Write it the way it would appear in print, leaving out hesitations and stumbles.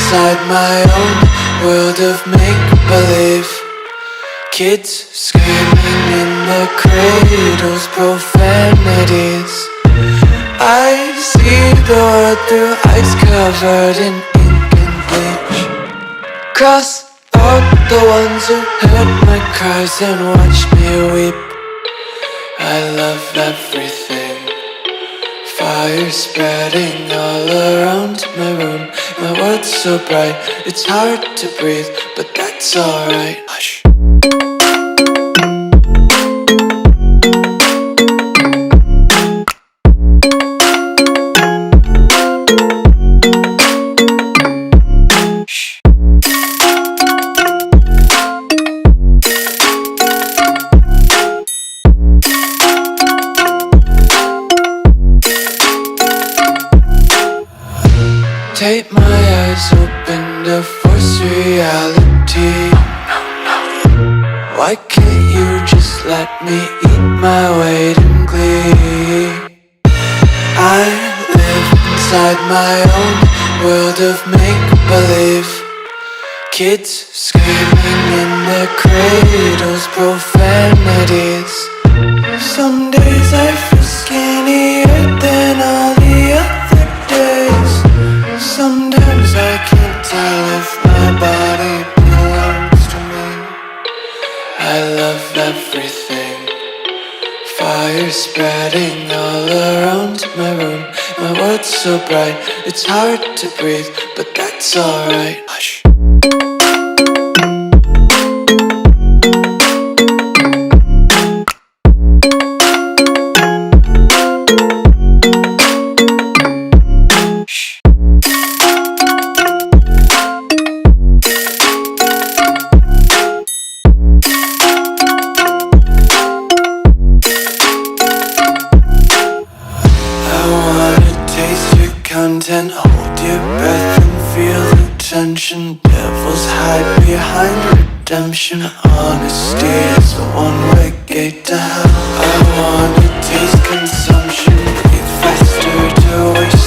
inside my own world of make-believe. Kids screaming in their cradles, profanities. I see the world through eyes covered in ink and bleach. Cross out the ones who heard my cries and watched me weep. I love everything. Fire spreading all around my room. My world's so bright, it's hard to breathe, but that's alright. Hush. Tape my eyes open to force reality. Why can't you just let me eat my weight in glee? I live inside my own world of make-believe. Kids screaming in their cradles, profanities. Some days I feel skinnier than all the other days. Sometimes I can't tell if my body belongs to me. I love everything. Fire spreading all around my room. My world's so bright, it's hard to breathe, but that's alright. Hush. Content, hold your breath and feel the tension. Devils hide behind redemption. Honesty is a one-way gate to hell. I wanna taste consumption, breathe faster to waste